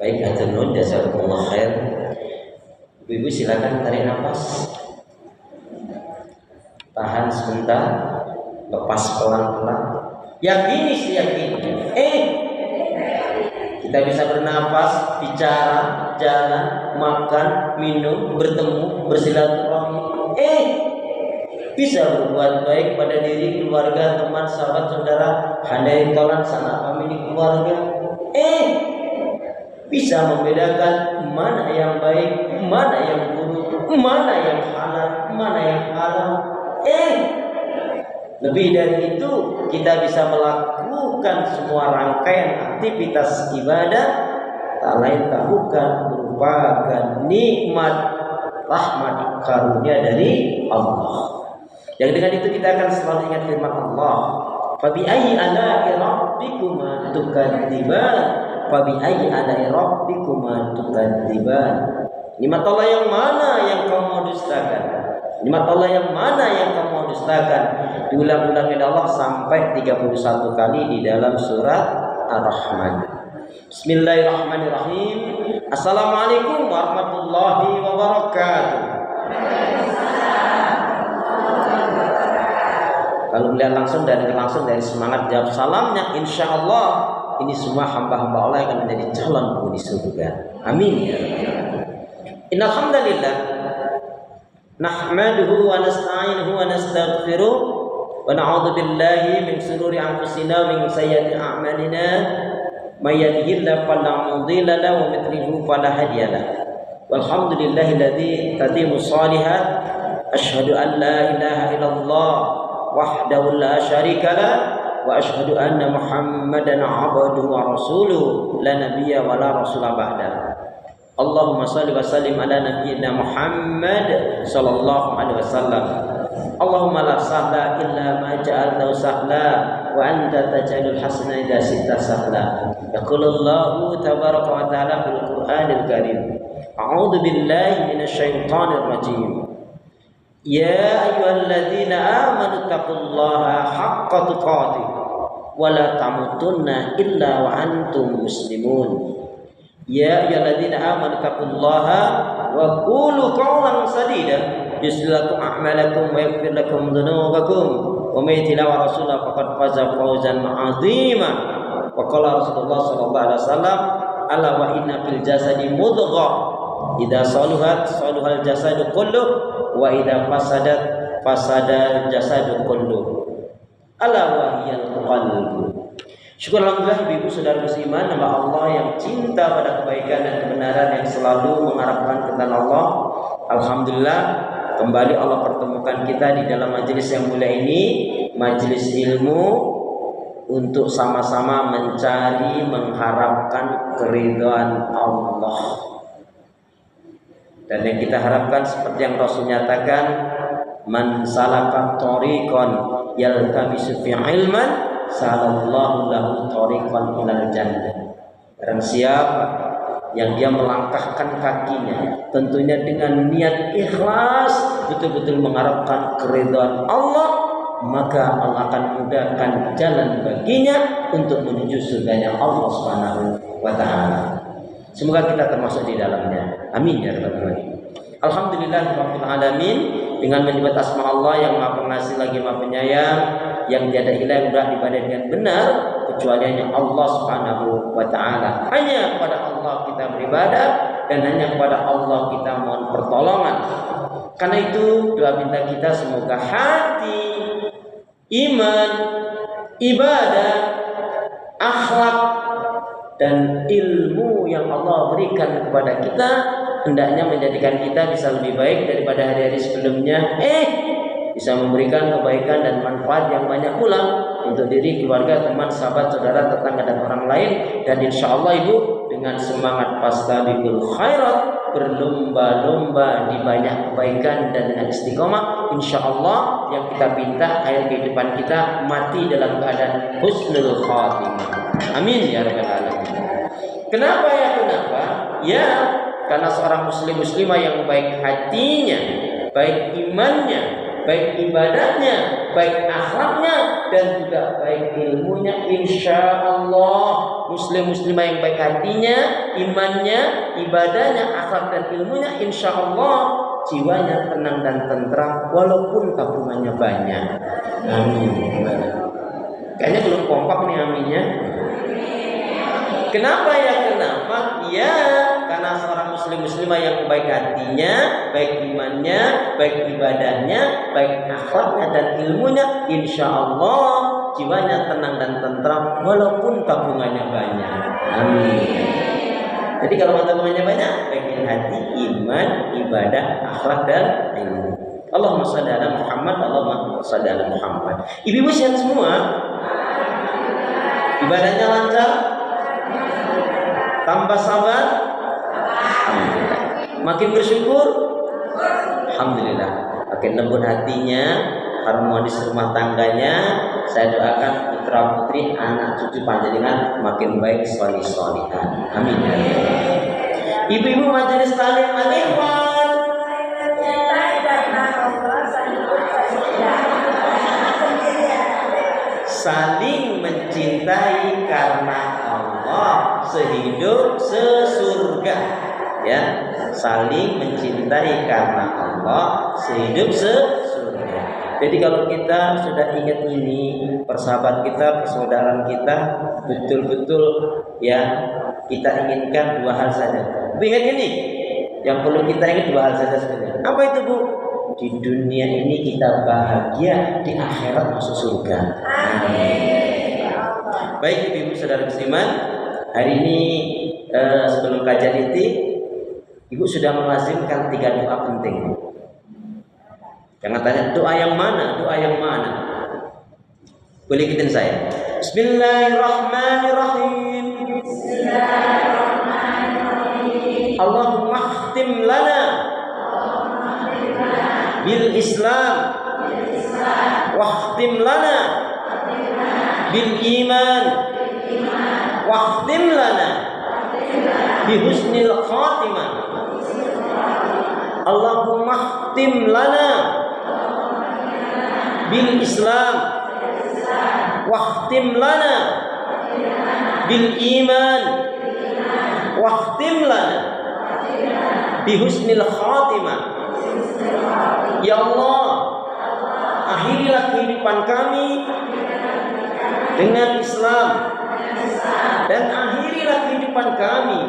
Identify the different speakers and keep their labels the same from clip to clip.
Speaker 1: Baik, hatur nuhun, jazakumullah khair. Ibu-ibu silakan tarik nafas. Tahan sebentar, lepas pelan-pelan. Yakini sih, yakini. Kita bisa bernafas, bicara, jalan, makan, minum, bertemu, bersilaturahmi. Bisa berbuat baik pada diri, keluarga, teman, sahabat, saudara, handai tolan, sanak famili, keluarga. Bisa membedakan mana yang baik, mana yang buruk, mana yang halal, mana yang haram. Lebih dari itu, kita bisa melakukan semua rangkaian aktivitas ibadah, tak lain tak bukan merupakan nikmat rahmat karunia dari Allah. Yang dengan itu kita akan selalu ingat firman Allah, "Fabi ayyi ala'i rabbikuma tukadziban, fabi ayyi ala'i rabbikuma tukadziban." Nikmat Allah yang mana yang kamu dustakan? Nikmat Allah yang mana yang kamu dustakan? Diulang-ulang oleh Allah sampai 31 kali di dalam surat Ar-Rahman. Bismillahirrahmanirrahim. Assalamualaikum warahmatullahi wabarakatuh. Kalau melihat langsung dari semangat jawab salamnya, insya Allah ini semua hamba-hamba Allah yang akan menjadi calon penghuni surga. Amin ya. Innal hamdalillah nahmaduhu wa nasta'inuhu wa nastaghfiruh wa na'udzu billahi min shururi anfusina wa min sayyiati a'malina. May yahdihillahu fala mudilla lahu wa may yudlil fala hadiya lahu. Walhamdulillahilladzi tatimu shalihat. Asyhadu an la ilaha illallah wahdahu la syarika lah wa asyhadu anna Muhammadan 'abduhu wa rasuluhu la nabiyya wa la rasula ba'da. Allahumma shalli wa sallim ala nabiyyina Muhammad sallallahu alaihi wasallam. Allahumma la sahla illa ma ja'altahu sahla wa anta taj'alul hasana idza syi'ta sahla. Yaqulullahu tabaraka wa ta'ala fil Qur'anil Karim. A'udzu billahi minasy syaithanir rajim. Ya ayyuhalladzina amanu taqullaha haqqa tuqatih wa la tamutunna illa wa antum muslimun. Ya ayyuhalladzina amanu taqullaha wa qulu qawlan sadida yuslih lakum a'malakum wa yaghfir lakum dhunubakum wa may yuti' rasulahu faqad faza fawzan 'azima. Wa qala Rasulullah sallallahu alaihi wasallam, ala wa inna fil jasadi mudghah idza saluhat saluhal jasadu kullu wa idza fasadat fasada jasadu kullu ala wa hiyal qalbu. Syukur alhamdulillah ibu saudara musliman, hamba Allah yang cinta pada kebaikan dan kebenaran, yang selalu mengharapkan kepada Allah. Alhamdulillah kembali Allah pertemukan kita di dalam majelis yang mulia ini, majelis ilmu, untuk sama-sama mencari mengharapkan keridhaan Allah. Dan yang kita harapkan seperti yang Rasul nyatakan, man salaka thoriqan yaltamisu fi ilman salallahu lahu thoriqan ilal jannah. Barang siapa yang dia melangkahkan kakinya tentunya dengan niat ikhlas, betul-betul mengharapkan keridhaan Allah, maka Allah akan mudahkan jalan baginya untuk menuju surganya Allah Subhanahu wa taala. Semoga kita termasuk di dalamnya. Amin ya rabbal alamin. Alhamdulillahirabbil alamin. Dengan menyebut asma Allah yang Maha Pengasih lagi Maha Penyayang, yang tiada ilah yang berhak diibadahi dengan benar kecuali hanya Allah Subhanahu wa taala. Hanya kepada Allah kita beribadah dan hanya kepada Allah kita mohon pertolongan. Karena itu doa minta kita semoga hati, iman, ibadah, akhlak dan ilmu yang Allah berikan kepada kita hendaknya menjadikan kita bisa lebih baik daripada hari-hari sebelumnya, bisa memberikan kebaikan dan manfaat yang banyak pula untuk diri, keluarga, teman, sahabat, saudara, tetangga dan orang lain. Dan insya Allah ibu dengan semangat fastabiqul khairat, berlomba-lomba di banyak kebaikan dan dengan istiqomah, insya Allah yang kita minta akhir kehidupan kita mati dalam keadaan husnul khatimah. Amin ya rabbal alamin. Kenapa ya? Kenapa? Ya, karena seorang muslim muslimah yang baik hatinya, baik imannya, baik ibadahnya, baik akhlaknya, dan juga baik ilmunya. Insya Allah muslim-muslimah yang baik hatinya, imannya, ibadahnya, akhlak dan ilmunya, insya Allah jiwanya tenang dan tentram walaupun tabungannya banyak. Amin. Kayaknya belum kompak nih aminnya. Kenapa ya? Kenapa? Ya, karena seorang muslimah yang baik hatinya, baik imannya, baik ibadahnya, baik akhlaknya dan ilmunya, insya Allah jiwanya tenang dan tentram walaupun tabungannya banyak. Amin. Jadi kalau tabungannya banyak, baik hati, iman, ibadah, akhlak dan ilmu. Allahumma shalli ala Muhammad, Allahumma shalli ala Muhammad. Ibu-ibu sehat semua? Ibadahnya lancar? Tambah sabar? Alhamdulillah. Makin bersyukur? Alhamdulillah. Makin lembut hatinya, harmonis rumah tangganya. Saya doakan putra putri, anak cucu panjenengan makin baik, solih-solihan. Amin. Ibu-ibu majelis taklim al-ikhwan, saling mencintai karena Allah, sehidup sesurga. Ya, saling mencintai karena Allah, sehidup sesurga. Jadi kalau kita sudah ingat ini, persahabat kita, persaudaraan kita, betul-betul ya kita inginkan dua hal saja. Bu ingat ini, yang perlu kita ingat dua hal saja sebenarnya. Apa itu, Bu? Di dunia ini kita bahagia, di akhirat masuk surga. Amin. Baik ibu saudara musliman, hari ini sebelum kajian inti, ibu sudah melazimkan 3 doa penting. Jangan tanya doa yang mana, doa yang mana. Boleh ikutin saya. Bismillahirrahmanirrahim. Bismillahirrahmanirrahim. Allahumma khtim lana bil Islam, wa khtim lana bil iman, wa khtim lana bi husnil khatimah. Allahumma khtim lana bil Islam, wa khtim lana bil iman, wa khtim lana bi husnil khatimah. Ya Allah, akhirilah kehidupan kami dengan Islam, dan akhirilah kehidupan kami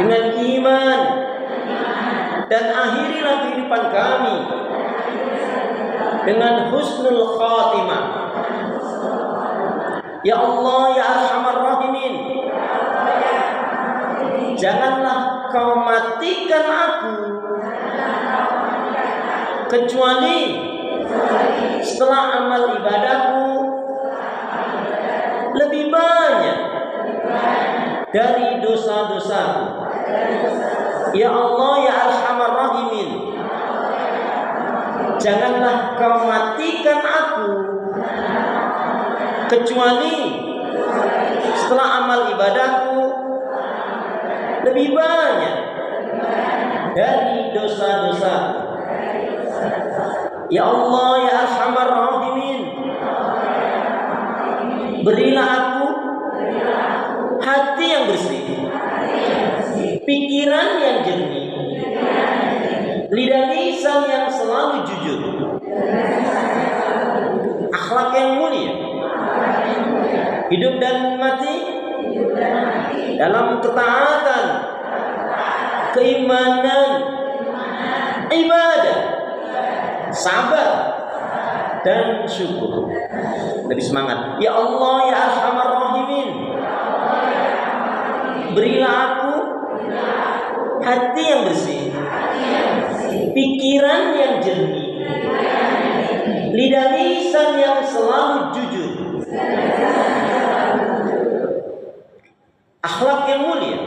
Speaker 1: dengan iman, dan akhirilah kehidupan kami dengan husnul khatimah. Ya Allah, ya Arhamar Rahimin, janganlah kau matikan aku kecuali setelah amal ibadahku lebih banyak dari dosa-dosaku. Ya Allah, ya Arhamar Rahimin, janganlah kau matikan aku kecuali setelah amal ibadahku lebih banyak dari dosa-dosaku. Ya Allah, ya Arhamar Rahimin, berilah aku hati yang bersih, pikiran yang jernih, lidah lisan yang selalu jujur, akhlak yang mulia, hidup dan mati dalam ketaatan, keimanan, ibadah, sabar dan syukur. Lebih semangat. Ya Allah, ya Arhamar Rahimin, berilah aku hati yang bersih, pikiran yang jernih, lidah lisan yang selalu jujur, akhlak yang mulia,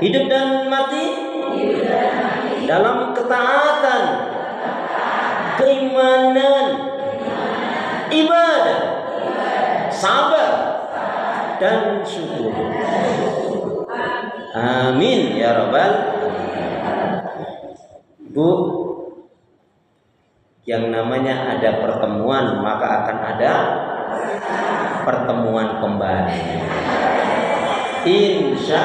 Speaker 1: hidup dan mati dalam ketaatan, keimanan, ibadah, sabar dan syukur. Amin ya rabbal. Bu, Yang namanya ada pertemuan, maka akan ada pertemuan kembali. Insya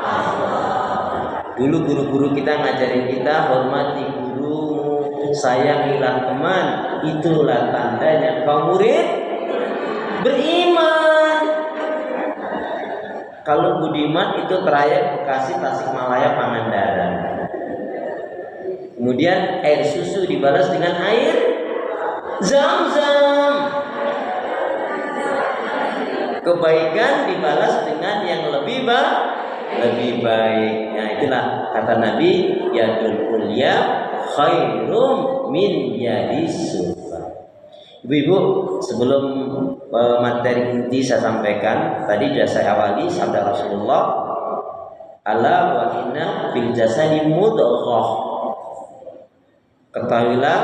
Speaker 1: Allah. Dulu guru-guru kita ngajarin kita hormati gurumu, sayangilah teman. Itulah tandanya kau murid beriman. Kalau budiman itu trayek Bekasi, Tasikmalaya, Pangandaran. Kemudian air susu dibalas dengan air Zam-zam. Kebaikan dibalas dengan yang lebih baik. Nah, itulah kata Nabi, yadul ulya khairum min yadis sufla. Ibu-ibu, sebelum materi inti saya sampaikan, tadi sudah saya awali sabda Rasulullah, ala wa inna fil jasadi mudghah. Ketahuilah,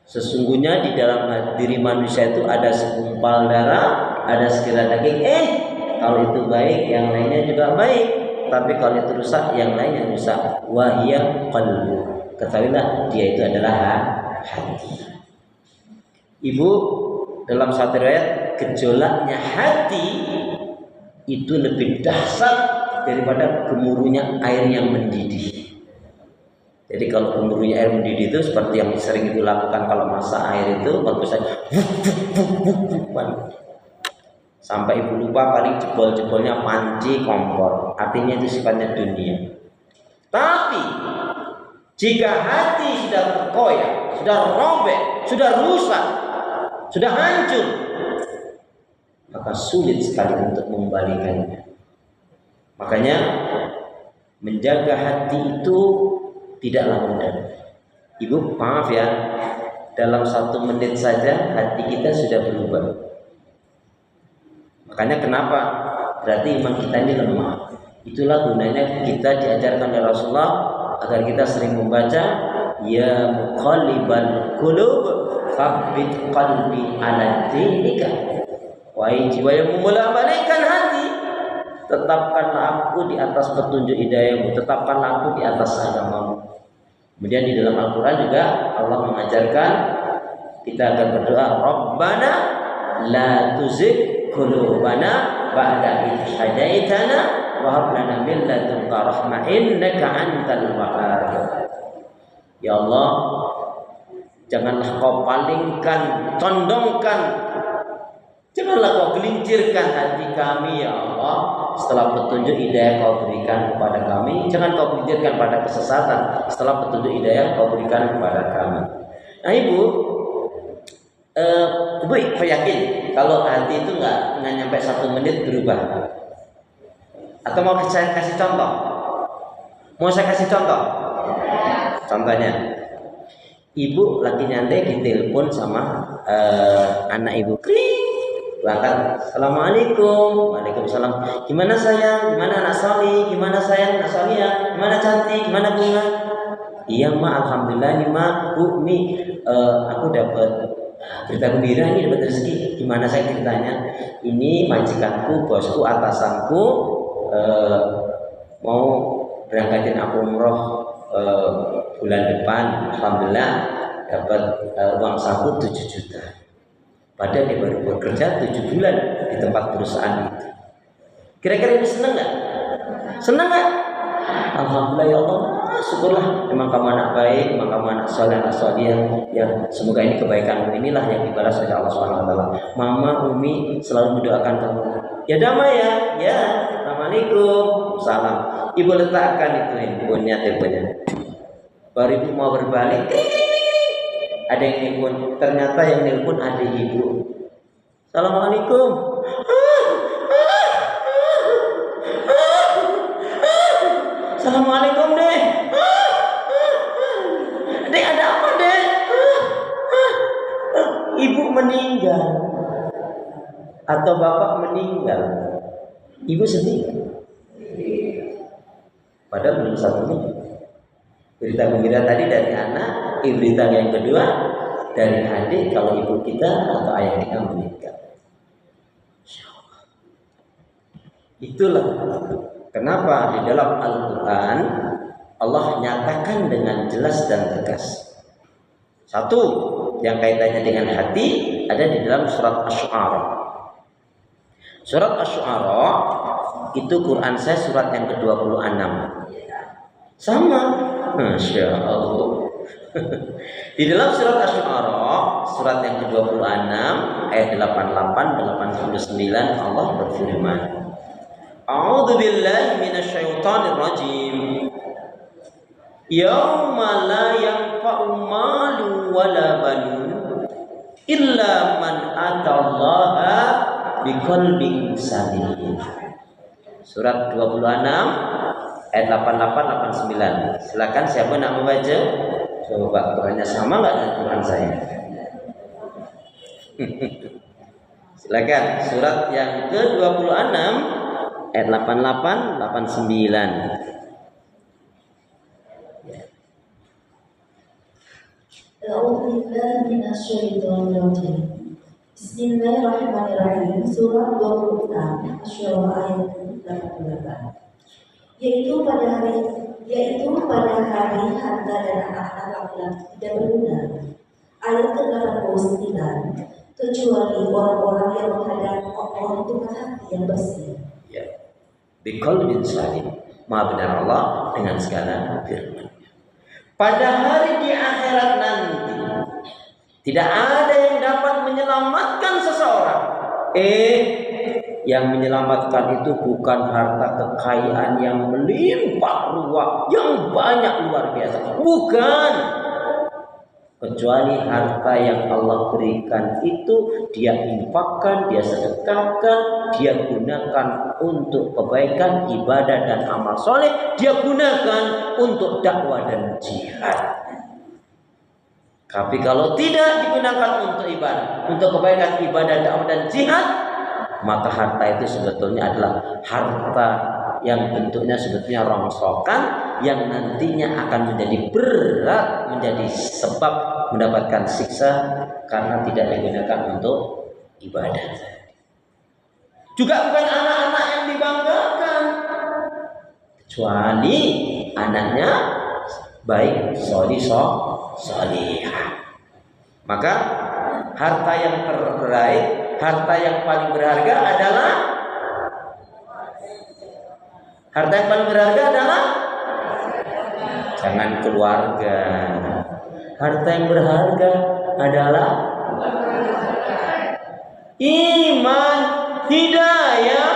Speaker 1: sesungguhnya di dalam diri manusia itu ada segumpal darah, ada sekilar daging. Kalau itu baik, yang lainnya juga baik. Tapi kalau itu rusak, yang lainnya rusak. Wahiyya qalbu. Ketahuilah, dia itu adalah hati. Ibu, dalam satu riwayat, gejolaknya hati itu lebih dahsyat daripada gemuruhnya air yang mendidih. Jadi kalau gemuruhnya air mendidih itu seperti yang sering dilakukan kalau masak air itu, bagus saja. Sampai ibu lupa paling jebol-jebolnya panci kompor. Artinya itu sifatnya dunia. Tapi jika hati sudah terkoyak, sudah robek, sudah rusak, sudah hancur, maka sulit sekali untuk mengembalikannya. Makanya menjaga hati itu tidaklah mudah. Ibu, maaf ya, dalam 1 menit saja hati kita sudah berubah. Makanya kenapa? Berarti iman kita ini lemah. Itulah gunanya kita diajarkan oleh Rasulullah agar kita sering membaca, ya muqallibal qulub tsabbit qalbi ala dinika. Wahai jiwa yang membolak-balikkan hati, tetapkanlah aku di atas petunjuk hidayahmu, tetapkanlah aku di atas agamamu. Kemudian di dalam Al-Quran juga Allah mengajarkan kita akan berdoa, Rabbana la tuzigh qulubana ba'da idh hadaitana wa hab lana min ladunka rahmah innaka antal wahhab. Ya Allah, janganlah kau palingkan, condongkan, janganlah kau gelincirkan hati kami ya Allah setelah petunjuk hidayah kau berikan kepada kami. Jangan kau gelincirkan pada kesesatan setelah petunjuk hidayah kau berikan kepada kami. Nah ibu, ibu yakin kalau hati itu nggak nyampe 1 menit berubah? Atau mau saya kasih contoh? Mau saya kasih contoh? Contohnya, ibu lagi nyantai ditelepon sama anak ibu. Bahkan, Assalamualaikum. Waalaikumsalam. Gimana sayang? Gimana anak Soli? Gimana sayang anak Soli ya? Gimana cantik? Gimana bunga? Iya ma, alhamdulillah nih ma, bu nih aku dapat berita gembira, ini dapat rezeki. Gimana saya ceritanya? Ini majikanku, bosku, atasanku mau berangkatin aku umroh bulan depan. Alhamdulillah dapat uang saku 7 juta. Padahal dia baru bekerja 7 bulan di tempat perusahaan itu. Kira-kira ini senang nggak? Senang nggak? Alhamdulillah ya Allah, syukurlah. Memang kamu anak baik, memang kamu anak soleh, anak soleh. Ya semoga ini kebaikanmu inilah yang dibalas oleh Allah Subhanahu Wa Taala. Mama, Umi selalu mendoakan kamu. Ya damai ya, ya. Assalamualaikum, salam. Ibu letakkan itu handphonenya, teleponnya. Baru ibu mau berbalik. Ada yang nelpon, ternyata yang nelpon adik ibu. Assalamualaikum. Assalamualaikum deh. Dek ada apa dek? Ibu meninggal atau bapak meninggal. Ibu sedih. Padahal belum 1 menit. Berita gembira tadi dari anak, berita yang kedua dari adik kalau ibu kita atau ayah kita meninggal. Itulah kenapa di dalam Al-Quran Allah nyatakan dengan jelas dan tegas, Satu yang kaitannya dengan hati ada di dalam surat Asy-Syu'ara. Surat Asy-Syu'ara itu Quran saya surat yang ke-26. Sama, Masya Allah. Di dalam surat Asy-Syu'ara surat yang ke-26 ayat 88-89 Allah berfirman, A'udzu billahi minasyaitonir rajim. Yauma la yanfa'u malu wala banun illa man atallaha biqalbin salim. Surat 26 ayat 88-89. Silakan siapa nak membaca? Coba Qurannya sama enggak dengan Quran saya? Silakan surat yang ke-26 ayat 88-89.
Speaker 2: A'udzu billahi minasyaitonir rajim. Bismillahirrahmanirrahim. Surah 26 Asy-Syu'ara ayat 88. Yaitu pada hari harta dan anak-anak laki-laki tidak berguna. Ayat ke-89 kecuali orang-orang yang menghadap Allah dengan hati yang bersih.
Speaker 1: Ya. Biqalbin salim. Maha benar Allah dengan segala firman. Pada hari di akhirat nanti tidak ada yang dapat menyelamatkan seseorang. Yang menyelamatkan itu bukan harta kekayaan yang melimpah ruah, yang banyak luar biasa. Bukan. Kecuali harta yang Allah berikan itu dia infakkan, dia sedekahkan, dia gunakan untuk kebaikan, ibadah dan amal soleh, dia gunakan untuk dakwah dan jihad. Tapi kalau tidak digunakan untuk ibadah, untuk kebaikan, ibadah, dakwah dan jihad, maka harta itu sebetulnya adalah harta yang bentuknya sebetulnya rongsokan, yang nantinya akan menjadi berat, menjadi sebab mendapatkan siksa karena tidak digunakan untuk ibadah. Juga bukan anak-anak yang dibanggakan, kecuali anaknya baik, solihah. Maka harta yang terbaik, harta yang paling berharga adalah jangan keluarga. Harta yang berharga adalah iman, hidayah.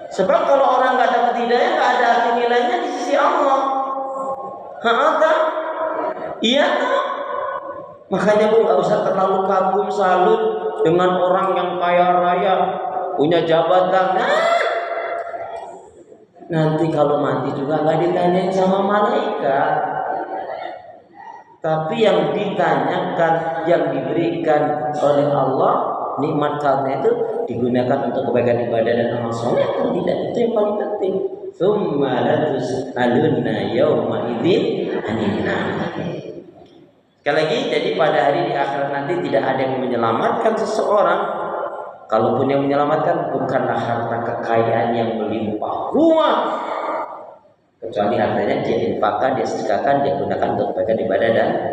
Speaker 1: Sebab kalau orang nggak dapat hidayah, nggak ada arti nilainya di sisi Allah. Iya. Makanya Bu nggak usah terlalu kagum salut dengan orang yang kaya raya, punya jabatan. Nanti kalau mati juga nggak ditanyain sama malaikat. Tapi yang ditanyakan, yang diberikan oleh Allah, nikmat karena itu digunakan untuk kebaikan ibadah dan amal soleh atau tidak, itu yang paling penting. Tsumma latus'alunna yauma idzin 'anil na'im. Sekali lagi, jadi pada hari di akhirat nanti tidak ada yang menyelamatkan seseorang. Kalaupun yang menyelamatkan bukanlah harta kekayaan yang melimpah ruah, kecuali hartanya dia infakkan, dia sedekahkan, dia gunakan untuk kebaikan ibadah dan